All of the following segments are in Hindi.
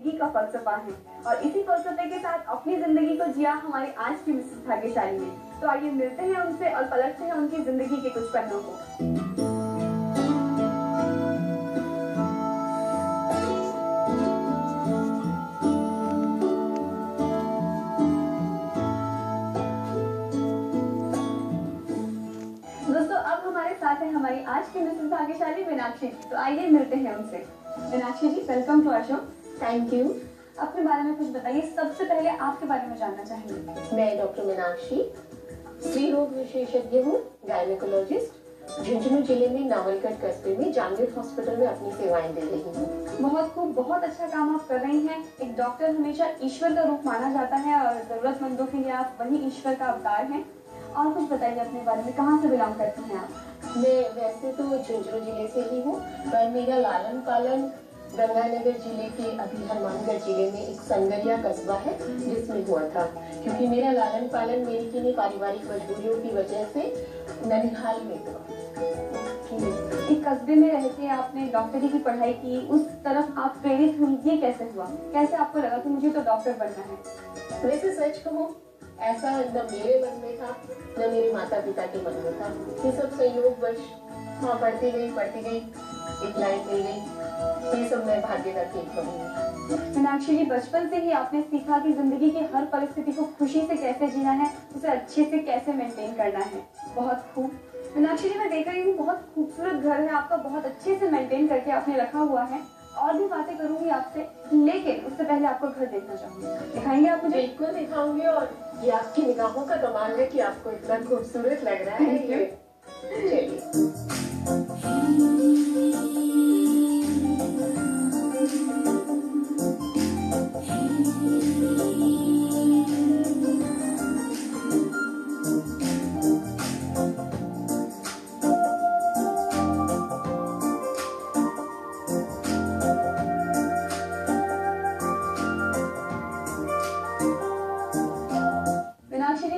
जिंदगी का फलसफा है और इसी फलसफे के साथ अपनी जिंदगी को जिया हमारी आज की मिसेस भाग्यशाली ने। तो आइए मिलते हैं उनसे और पलटते हैं उनकी जिंदगी के कुछ पन्नों को। दोस्तों अब हमारे साथ है हमारी आज की मिसेस भाग्यशाली मीनाक्षी जी। तो आइए मिलते हैं उनसे। Meenakshi ji, welcome to our show. Thank you. अपने बारे में कुछ बताइए, सबसे पहले आपके बारे में जानना चाहेंगे। मैं डॉक्टर मीनाक्षी स्त्री रोग विशेषज्ञ हूँ, गायनेकोलॉजिस्ट। झुंझुनू जिले में नावलगढ़ कस्बे में जहांगीर हॉस्पिटल में अपनी सेवाएं दे रही हूँ। बहुत खूब, बहुत अच्छा काम आप कर रही हैं। एक डॉक्टर हमेशा ईश्वर का रूप माना जाता है और जरूरतमंदों के लिए आप वही ईश्वर का अवतार हैं। और कुछ बताइए अपने बारे में, कहाँ से बिलोंग करती हैं आप? मैं वैसे तो झुंझुनू जिले से ही हूँ, पर मेरा लालन पालन गंगानगर जिले के अभी हनुमानगढ़ जिले में एक संगरिया कस्बा है जिसमें हुआ था, क्योंकि मेरा लालन पालन मेरी किन्हीं पारिवारिक मजबूरियों की वजह से ननिहाल में हुआ। एक कस्बे में रह के आपने डॉक्टरी की पढ़ाई की, उस तरफ आप प्रेरित हुई, ये कैसे हुआ? कैसे आपको लगा कि मुझे तो डॉक्टर बनना है? वैसे सच कहूँ, ऐसा न मेरे मन में था न मेरे माता पिता के मन में था। ये सब संयोगवश हाँ पढ़ती गई, एक लाइन मिल गई, ये सब मैं भाग्य का खेल करूँगी। मीनाक्षी जी, बचपन से ही आपने सीखा कि जिंदगी की हर परिस्थिति को खुशी से कैसे जीना है, उसे अच्छे से कैसे मेंटेन करना है। बहुत खूब। मीनाक्षी जी, मैं देख रही हूँ बहुत खूबसूरत घर है आपका, बहुत अच्छे से मेंटेन करके आपने रखा हुआ है। और भी बातें करूंगी आपसे, लेकिन उससे पहले आपको घर देखना चाहूंगी। दिखाएंगे आप मुझे? बिल्कुल दिखाऊंगी। और ये आपकी निगाहों का कमाल है कि आपको इतना खूबसूरत लग रहा है ये। चलिए।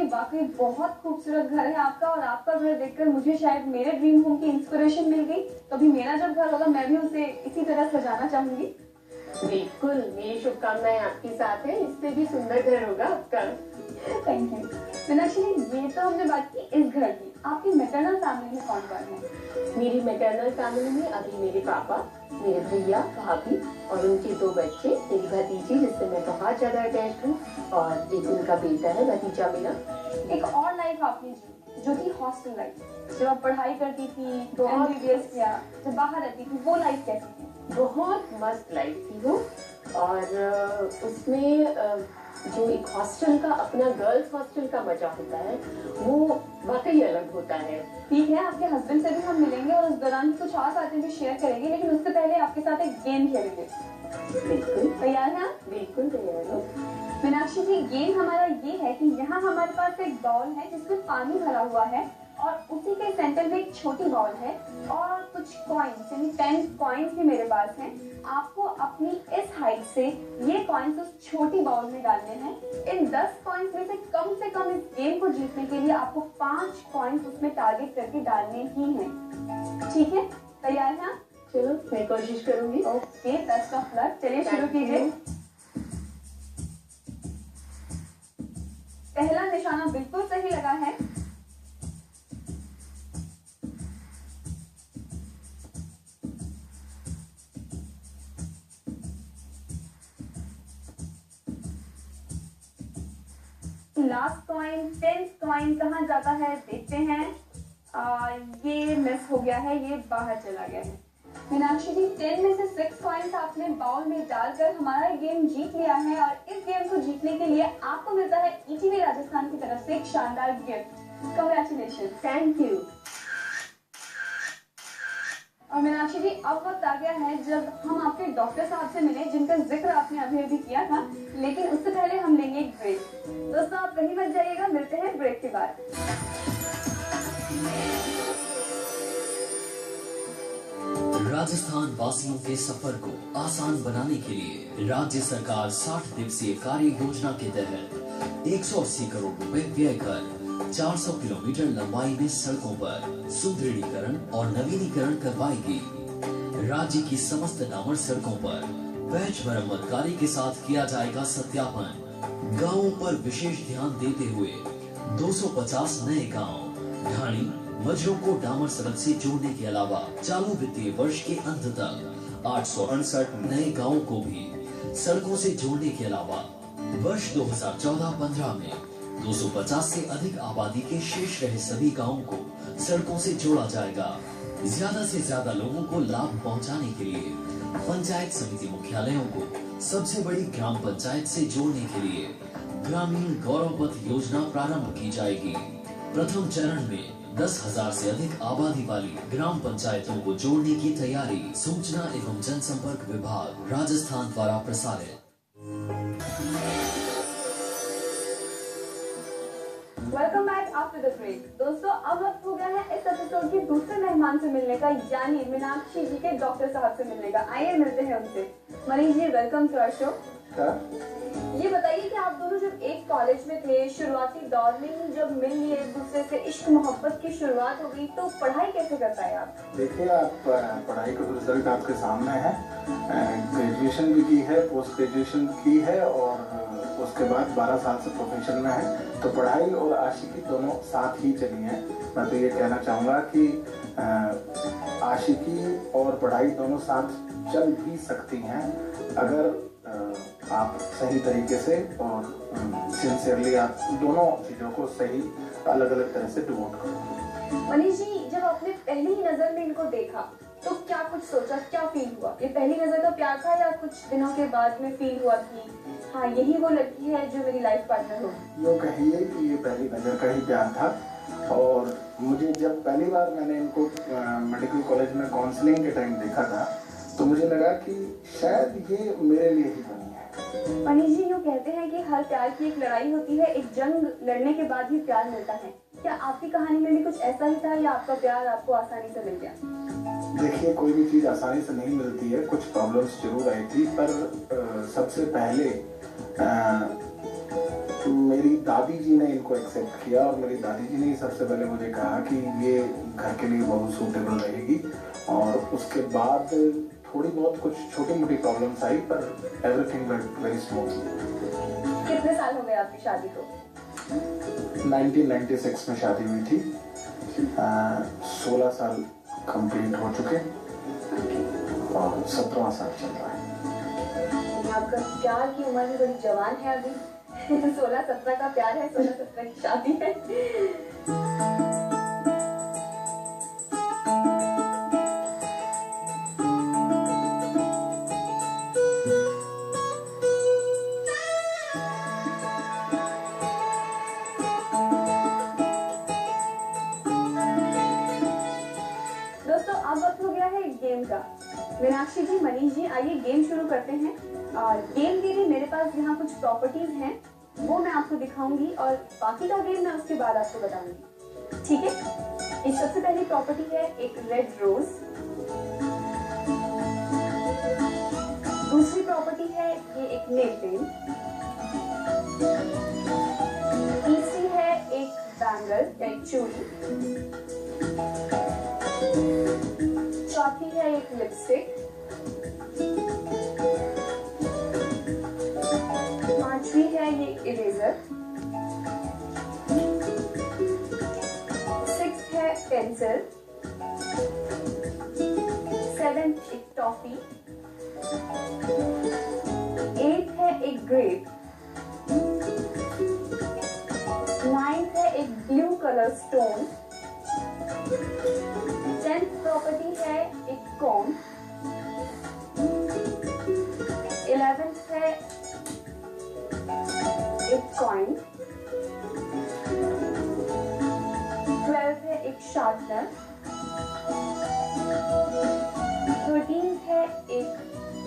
वाकई बहुत खूबसूरत घर है आपका, और आपका घर देखकर मुझे शायद मेरे ड्रीम होम की इंस्पिरेशन मिल गई। कभी मेरा जब घर होगा मैं भी उसे इसी तरह सजाना चाहूंगी। बिल्कुल, मेरी शुभकामनाएं आपके साथ हैं। इससे भी सुंदर घर होगा आपका। Thank you. मीनाक्षी जी, ये तो हमने बात की इस घर की। आपकी मैटरनल फैमिली में कौन कौन है? मेरी मैटरनल फैमिली में अभी मेरे पापा, मेरे भैया, भाभी और उनके 2 बच्चे, मेरी भतीजी जिससे मैं बहुत ज्यादा अटैच हूँ, और एक उनका बेटा है भतीजा मेरा। एक और लाइफ आपने जी, जो थी हॉस्टल लाइफ। जब आप पढ़ाई करती थी, MBBS किया, जब बाहर रहती थी, वो लाइफ कैसी थी? बहुत मस्त लाइफ थी वो। और उसमें जो एक हॉस्टल का, अपना गर्ल्स हॉस्टल का मजा होता है वो वाकई अलग होता है। ठीक है, आपके हस्बैंड से भी हम मिलेंगे और उस दौरान कुछ और बातें भी शेयर करेंगे, लेकिन उससे पहले आपके साथ एक गेम खेलेंगे। बिल्कुल तैयार हैं आप? बिल्कुल तैयार हूँ। मीनाक्षी जी, गेम हमारा ये है कि यहाँ हमारे पास एक बाउल है जिसमें पानी भरा हुआ है, और उसी के सेंटर में एक छोटी बाउल है और कुछ कॉइन्स, यानी 10 कॉइन्स भी मेरे पास हैं। आपको अपनी इस हाइट से ये कॉइन्स उस छोटी बाउल में डालने हैं। इन 10 कॉइन्स में से कम इस गेम को जीतने के लिए आपको 5 कॉइन्स उसमें टारगेट करके डालने ही हैं। ठीक है, तैयार हैं आप? चलो, मैं कोशिश करूंगी। Okay, best of luck. चलिए शुरू कीजिए। पहला निशाना बिल्कुल सही लगा है। लास्ट कॉइन, 10th कॉइन कहाँ जाता है देखते हैं। ये मिस हो गया है, ये बाहर चला गया है। मीनाक्षी जी, 10 में से 6 कॉइन्स आपने बाउल में डालकर हमारा गेम जीत लिया है, और इस गेम को जीतने के लिए आपको मिलता है ETV राजस्थान की तरफ से एक शानदार गिफ्ट। कांग्रेचुलेशन। Thank you. और मीनाक्षी जी, अब वक्त आ गया है जब हम आपके डॉक्टर साहब से मिले, जिनका जिक्र आपने अभी किया था, लेकिन उससे पहले हम लेंगे एक ब्रेक। दोस्तों आप कहीं मत जाइएगा, मिलते हैं ब्रेक के बाद। राजस्थान वासियों के सफर को आसान बनाने के लिए राज्य सरकार 60 दिवसीय कार्य योजना के तहत 180 करोड़ रुपए व्यय कर 400 किलोमीटर लंबाई में सड़कों पर सुदृढ़ीकरण और नवीनीकरण करवाएगी। राज्य की समस्त डामर सड़कों पर बैच मरम्मतकारी के साथ किया जाएगा सत्यापन। गाँवों पर विशेष ध्यान देते हुए 250 नए गांव ढाणी मजरों को डामर सड़क से जोड़ने के अलावा चालू वित्तीय वर्ष के अंत तक 868 नए गांवों को भी सड़कों से जोड़ने के अलावा वर्ष 2014-15 में 250 से अधिक आबादी के शेष रहे सभी गांवों को सड़कों से जोड़ा जाएगा। ज्यादा से ज्यादा लोगों को लाभ पहुंचाने के लिए पंचायत समिति मुख्यालयों को सबसे बड़ी ग्राम पंचायत से जोड़ने के लिए ग्रामीण गौरव पथ योजना प्रारंभ की जाएगी। प्रथम चरण में 10,000 से अधिक आबादी वाली ग्राम पंचायतों को जोड़ने की तैयारी सूचना एवं जनसंपर्क विभाग राजस्थान द्वारा प्रसारित। Welcome back after the break. दोस्तों, अब वक्त हो गया है इस एपिसोड के दूसरे मेहमान से मिलने का, यानी मीनाक्षी जी के डॉक्टर साहब से मिलने का। आइए मिलते हैं उनसे। Manish ji, welcome to our show. ये बताइए कि आप दोनों जब एक कॉलेज में थे, शुरुआती दौर में ही जब मिल लिए एक दूसरे से, इश्क मोहब्बत की शुरुआत हो गई, तो पढ़ाई कैसे कर पाए आप? देखिए, आप पढ़ाई का रिजल्ट आपके सामने है। ग्रेजुएशन भी की है, पोस्ट ग्रेजुएशन की है और उसके बाद 12 साल से प्रोफेशन में है। तो पढ़ाई और आशिकी दोनों साथ ही चली है। मैं तो ये कहना चाहूँगा कि आशिकी और पढ़ाई दोनों साथ चल भी सकती हैं अगर आप सही तरीके से और सिंसियरली आप दोनों चीज़ों को सही अलग अलग तरह से डिवोट करो। मनीष जी, जब आपने पहली ही नजर में इनको देखा तो क्या कुछ सोचा, क्या फील हुआ? ये पहली नजर का प्यार था या कुछ दिनों के बाद में फील हुआ कि हाँ, यही वो लड़की है जो मेरी लाइफ पार्टनर होगी? यूँ कहिए कि ये पहली नजर का ही प्यार था। और मुझे जब पहली बार मैंने इनको मेडिकल कॉलेज में काउंसलिंग के टाइम देखा था तो मुझे लगा कि शायद ये मेरे लिए ही बनी है। मनीष जी, यूँ कहते हैं कि हर प्यार की एक लड़ाई होती है, एक जंग लड़ने के बाद ही प्यार मिलता है। क्या आपकी कहानी में भी कुछ ऐसा ही था या आपका प्यार आपको आसानी से मिल गया? देखिए, कोई भी चीज़ आसानी से नहीं मिलती है, कुछ प्रॉब्लम्स जरूर आई थी। पर सबसे पहले मेरी दादी जी ने इनको एक्सेप्ट किया और मेरी दादी जी ने ही सबसे पहले मुझे कहा कि ये घर के लिए बहुत सूटेबल रहेगी। और उसके बाद थोड़ी बहुत कुछ छोटी मोटी प्रॉब्लम्स आई, पर एवरीथिंग वेंट वेरी स्मूथली। कितने साल हो गए आपकी शादी को? 1996 में शादी हुई थी। 16 साल कंप्लीट हो चुके और 17वां साल चल रहा है। आपका प्यार की उम्र भी बड़ी जवान है अभी। 16-17 का प्यार है, 16-17 की शादी है। दोस्तों, अब वक्त हो गया है गेम का। मीनाक्षी जी, मनीष जी, आइए गेम शुरू करते हैं। और गेम के लिए मेरे पास यहाँ कुछ प्रॉपर्टीज हैं, वो मैं आपको दिखाऊंगी और बाकी का गेम मैं उसके बाद आपको बताऊंगी। ठीक है? इस सबसे पहली प्रॉपर्टी है एक रेड रोज। दूसरी प्रॉपर्टी है ये एक नेल पेन। तीसरी है एक बैंगल या एक चूड़ी। चौथी है एक लिपस्टिक। पांचवी है ये इरेजर। सिक्स्थ है पेंसिल। सेवेंथ एक टॉफी। एट्थ है एक ग्रेप। नाइन्थ है एक blue colour stone. 10th property है एक कॉम। 11th है एक कॉइन। 12th है एक शार्पनर। 13th है एक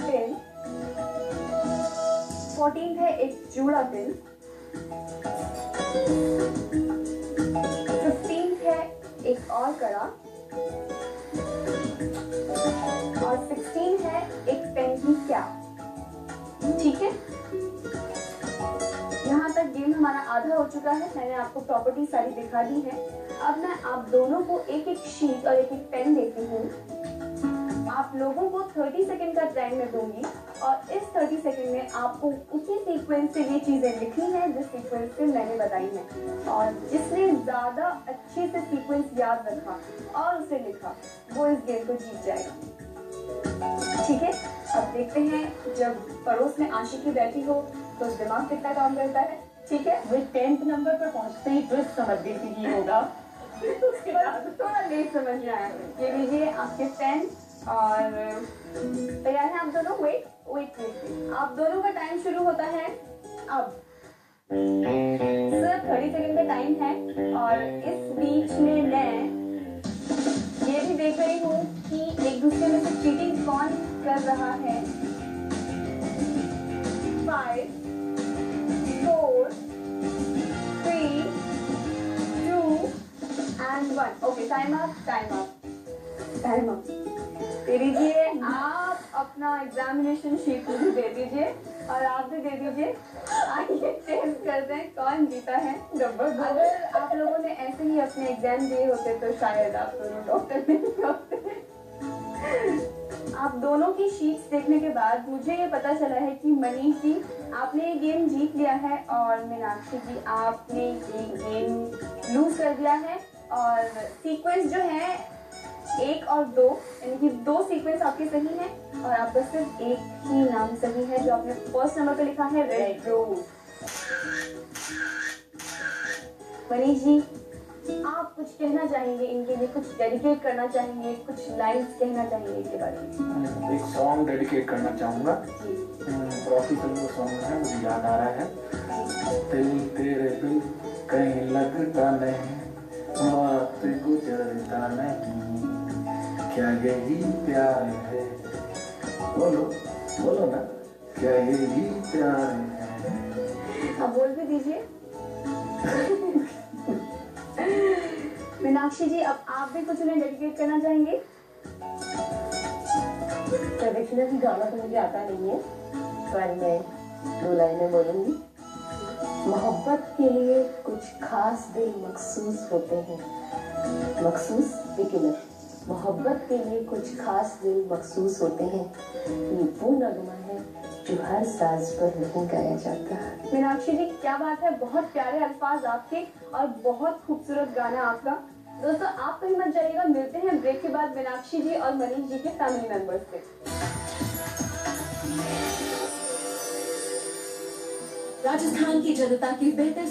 पेन। 14th है एक जूड़ा पेन। 15th है एक और कड़ा। और 16 है एक पेन की कैप। ठीक है? यहाँ तक गेम हमारा आधा हो चुका है। मैंने आपको प्रॉपर्टी सारी दिखा दी है। अब मैं आप दोनों को एक एक शीट और एक एक पेन देती हूँ। आप लोगों को 30 सेकंड का टाइम मैं दूंगी और इस 30 सेकंड में आपको उसी सीक्वेंस से ये चीजें लिखनी है जिस सीक्वेंस से मैंने बताई है, और जिसने ज्यादा अच्छे से सीक्वेंस याद रखा और उसे लिखा वो इस गेम को जीत जाएगा। ठीक है, अब देखते हैं जब पड़ोस में आशिकी बैठी हो तो दिमाग कितना काम करता है। ठीक है, वे 10th नंबर पर पहुंचते ही ट्विस्ट समझ गई थी ये होगा। उसके बाद थोड़ा लेट समझ में आया। ये लीजिए आपके पेन और तैयार है आप दोनों। वेट आप दोनों का टाइम शुरू होता है अब। सिर्फ 30 सेकंड का टाइम है और इस बीच में मैं ये भी देख रही हूँ कि एक दूसरे में से चीटिंग कौन कर रहा है। 5 4 3 2 and 1। Okay, time up. दे दीजिए, आप अपना एग्जामिनेशन शीट मुझे दे दीजिए और आप भी दे दीजिए। आइए टेस्ट करते हैं कौन जीता है डब्बा। अगर आप लोगों ने ऐसे ही अपने एग्जाम दिए होते तो शायद आप दोनों डॉक्टर नहीं होते। आप दोनों की शीट्स देखने के बाद मुझे ये पता चला है कि मनीष जी आपने ये गेम जीत लिया है और मीनाक्षी जी आपने ये गेम लूज कर दिया है। और सीक्वेंस जो है 1 और 2, यानी कि 2 सीक्वेंस आपके सही है और आपका सिर्फ एक ही नाम सही है जो आपने फर्स्ट नंबर पे लिखा है, रेड रोज। मनीष जी आप कुछ कहना चाहेंगे इनके लिए, कुछ डेडिकेट करना चाहेंगे, कुछ लाइन्स कहना चाहेंगे इनके बारे में? एक सॉन्ग डेडिकेट करना चाहूँगा। रॉकी फिल्म का सॉन्ग है, मुझे याद आ रहा है। दिल तेरे बिन कहीं लगता नहीं, वक्त गुजरता नहीं, क्या यही प्यार है? बोलो ना, क्या यही प्यार है? आप बोल भी दीजिए। मीनाक्षी जी अब आप भी कुछ उन्हें डेडिकेट करना चाहेंगे? ट्रेडिशनल गाना तो मुझे आता नहीं है, पर मैं 2 लाइनें बोलूंगी। मोहब्बत के लिए कुछ खास दिल मखसूस होते हैं, मखसूस बिगिनर। मोहब्बत के लिए कुछ खास दिल मखसूस होते हैं, ये वो नगमा है जो हर साज पर नहीं गाया जाता। मीनाक्षी जी क्या बात है, बहुत प्यारे अल्फाज आपके और बहुत खूबसूरत गाना आपका। दोस्तों आप कहीं मत जाइएगा, मिलते हैं ब्रेक के बाद मीनाक्षी जी और मनीष जी के फैमिली मेंबर्स से। राजस्थान की जनता की बेहतर